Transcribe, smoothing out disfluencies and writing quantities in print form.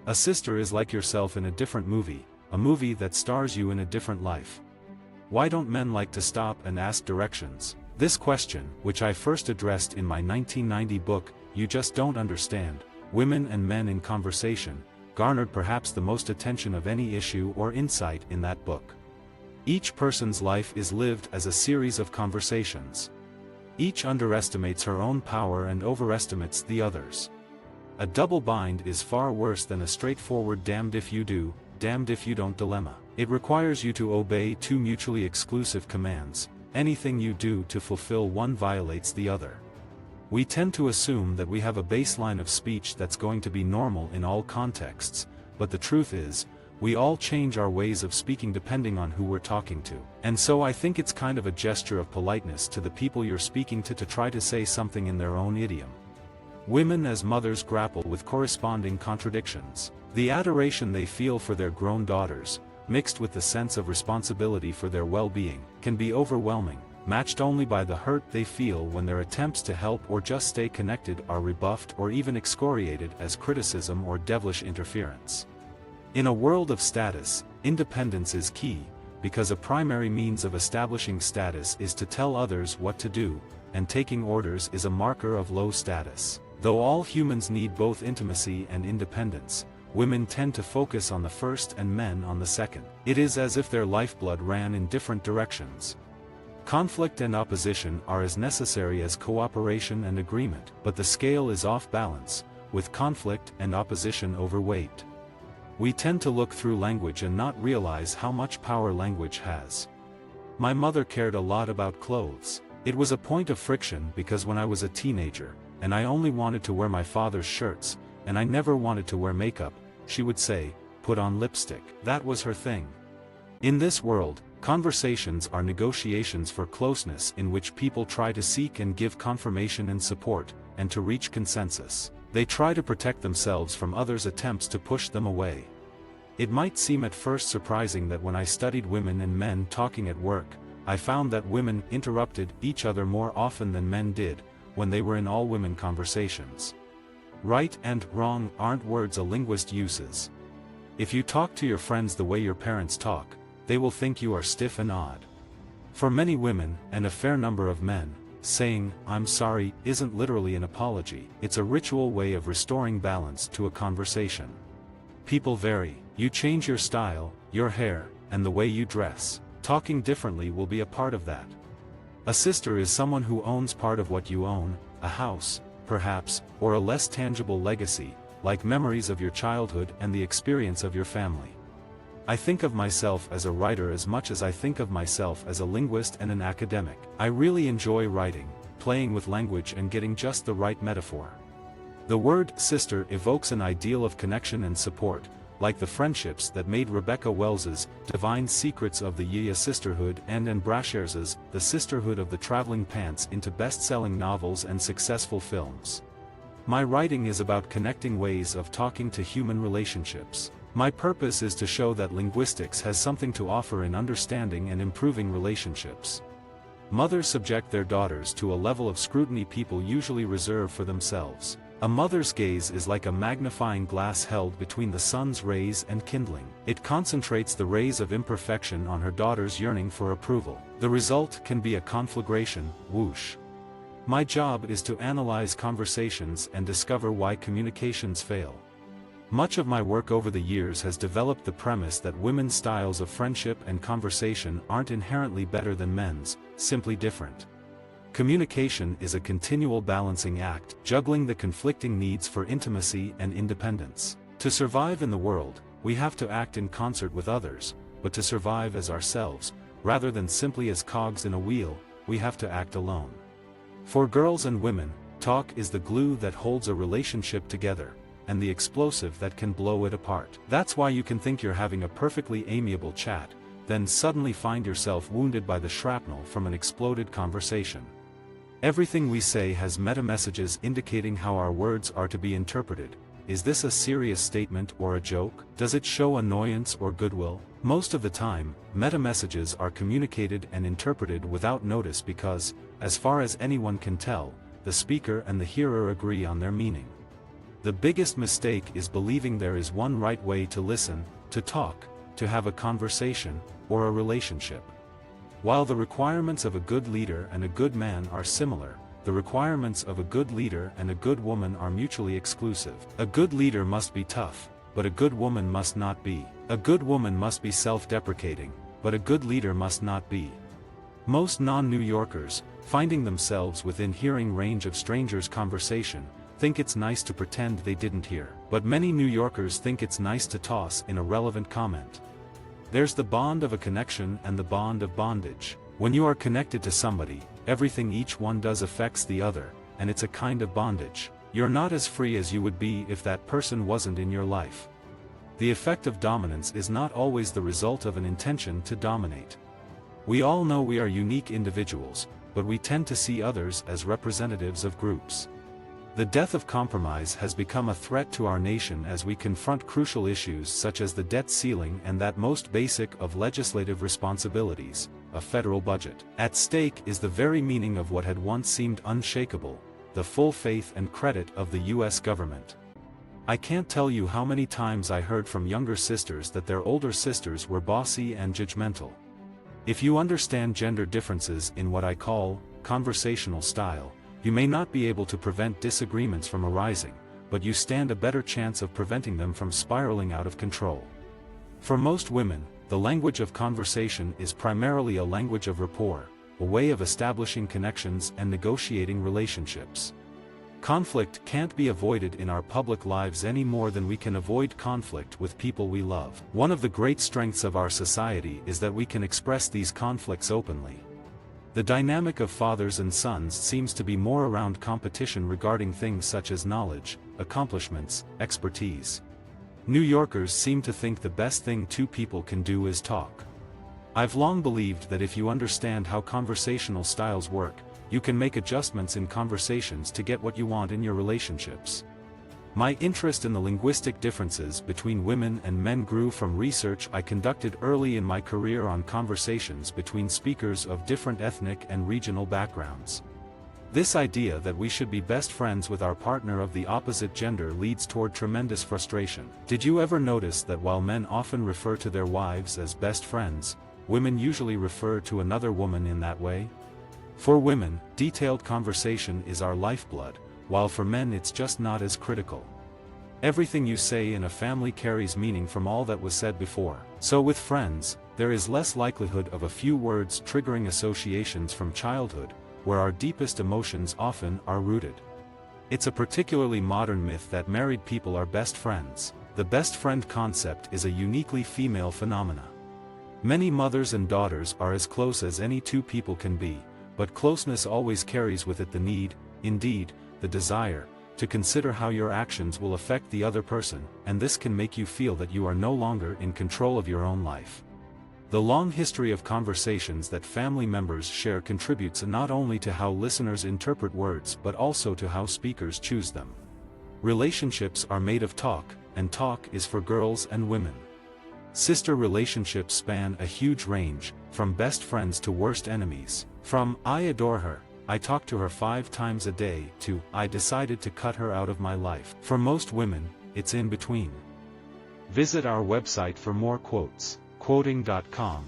A sister is like yourself in a different movie, a movie that stars you in a different life. Why don't men like to stop and ask directions? This question, which I first addressed in my 1990 book, You Just Don't Understand, Women and Men in Conversation, garnered perhaps the most attention of any issue or insight in that book. Each person's life is lived as a series of conversations. Each underestimates her own power and overestimates the others. A double bind is far worse than a straightforward damned if you do, damned if you don't dilemma. It requires you to obey two mutually exclusive commands. Anything you do to fulfill one violates the other. We tend to assume that we have a baseline of speech that's going to be normal in all contexts, but the truth is, we all change our ways of speaking depending on who we're talking to. And so I think it's kind of a gesture of politeness to the people you're speaking to try to say something in their own idiom. Women as mothers grapple with corresponding contradictions. The adoration they feel for their grown daughters, mixed with the sense of responsibility for their well-being, can be overwhelming, matched only by the hurt they feel when their attempts to help or just stay connected are rebuffed or even excoriated as criticism or devilish interference. In a world of status, independence is key, because a primary means of establishing status is to tell others what to do, and taking orders is a marker of low status. Though all humans need both intimacy and independence, women tend to focus on the first and men on the second. It is as if their lifeblood ran in different directions. Conflict and opposition are as necessary as cooperation and agreement, but the scale is off balance, with conflict and opposition overweight. We tend to look through language and not realize how much power language has. My mother cared a lot about clothes. It was a point of friction because when I was a teenager, and I only wanted to wear my father's shirts, and I never wanted to wear makeup, she would say, "Put on lipstick." That was her thing. In this world, conversations are negotiations for closeness in which people try to seek and give confirmation and support, and to reach consensus. They try to protect themselves from others' attempts to push them away. It might seem at first surprising that when I studied women and men talking at work, I found that women interrupted each other more often than men did, when they were in all-women conversations. Right and wrong aren't words a linguist uses. If you talk to your friends the way your parents talk, they will think you are stiff and odd. For many women, and a fair number of men, saying, "I'm sorry," isn't literally an apology, it's a ritual way of restoring balance to a conversation. People vary. You change your style, your hair, and the way you dress. Talking differently will be a part of that. A sister is someone who owns part of what you own, a house, perhaps, or a less tangible legacy, like memories of your childhood and the experience of your family. I think of myself as a writer as much as I think of myself as a linguist and an academic. I really enjoy writing, playing with language and getting just the right metaphor. The word sister evokes an ideal of connection and support, like the friendships that made Rebecca Wells's Divine Secrets of the Yaya Sisterhood and Anne Brashares' The Sisterhood of the Traveling Pants into best-selling novels and successful films. My writing is about connecting ways of talking to human relationships. My purpose is to show that linguistics has something to offer in understanding and improving relationships. Mothers subject their daughters to a level of scrutiny people usually reserve for themselves. A mother's gaze is like a magnifying glass held between the sun's rays and kindling. It concentrates the rays of imperfection on her daughter's yearning for approval. The result can be a conflagration, whoosh. My job is to analyze conversations and discover why communications fail. Much of my work over the years has developed the premise that women's styles of friendship and conversation aren't inherently better than men's, simply different. Communication is a continual balancing act, juggling the conflicting needs for intimacy and independence. To survive in the world, we have to act in concert with others, but to survive as ourselves, rather than simply as cogs in a wheel, we have to act alone. For girls and women, talk is the glue that holds a relationship together, and the explosive that can blow it apart. That's why you can think you're having a perfectly amiable chat, then suddenly find yourself wounded by the shrapnel from an exploded conversation. Everything we say has meta-messages indicating how our words are to be interpreted. Is this a serious statement or a joke? Does it show annoyance or goodwill? Most of the time, meta-messages are communicated and interpreted without notice because, as far as anyone can tell, the speaker and the hearer agree on their meaning. The biggest mistake is believing there is one right way to listen, to talk, to have a conversation, or a relationship. While the requirements of a good leader and a good man are similar, the requirements of a good leader and a good woman are mutually exclusive. A good leader must be tough, but a good woman must not be. A good woman must be self-deprecating, but a good leader must not be. Most non-New Yorkers, finding themselves within hearing range of strangers' conversation, think it's nice to pretend they didn't hear. But many New Yorkers think it's nice to toss in a relevant comment. There's the bond of a connection and the bond of bondage. When you are connected to somebody, everything each one does affects the other, and it's a kind of bondage. You're not as free as you would be if that person wasn't in your life. The effect of dominance is not always the result of an intention to dominate. We all know we are unique individuals, but we tend to see others as representatives of groups. The death of compromise has become a threat to our nation as we confront crucial issues such as the debt ceiling and that most basic of legislative responsibilities, a federal budget. At stake is the very meaning of what had once seemed unshakable, the full faith and credit of the U.S. government. I can't tell you how many times I heard from younger sisters that their older sisters were bossy and judgmental. If you understand gender differences in what I call conversational style, you may not be able to prevent disagreements from arising, but you stand a better chance of preventing them from spiraling out of control. For most women, the language of conversation is primarily a language of rapport, a way of establishing connections and negotiating relationships. Conflict can't be avoided in our public lives any more than we can avoid conflict with people we love. One of the great strengths of our society is that we can express these conflicts openly. The dynamic of fathers and sons seems to be more around competition regarding things such as knowledge, accomplishments, expertise. New Yorkers seem to think the best thing two people can do is talk. I've long believed that if you understand how conversational styles work, you can make adjustments in conversations to get what you want in your relationships. My interest in the linguistic differences between women and men grew from research I conducted early in my career on conversations between speakers of different ethnic and regional backgrounds. This idea that we should be best friends with our partner of the opposite gender leads toward tremendous frustration. Did you ever notice that while men often refer to their wives as best friends, women usually refer to another woman in that way? For women, detailed conversation is our lifeblood, while for men it's just not as critical. Everything you say in a family carries meaning from all that was said before. So with friends, there is less likelihood of a few words triggering associations from childhood, where our deepest emotions often are rooted. It's a particularly modern myth that married people are best friends. The best friend concept is a uniquely female phenomena. Many mothers and daughters are as close as any two people can be, but closeness always carries with it the need, indeed, the desire, to consider how your actions will affect the other person, and this can make you feel that you are no longer in control of your own life. The long history of conversations that family members share contributes not only to how listeners interpret words but also to how speakers choose them. Relationships are made of talk, and talk is for girls and women. Sister relationships span a huge range, from best friends to worst enemies. From, "I adore her, I talk to her 5 times a day," to, "I decided to cut her out of my life." For most women, it's in between. Visit our website for more quotes, quoting.com.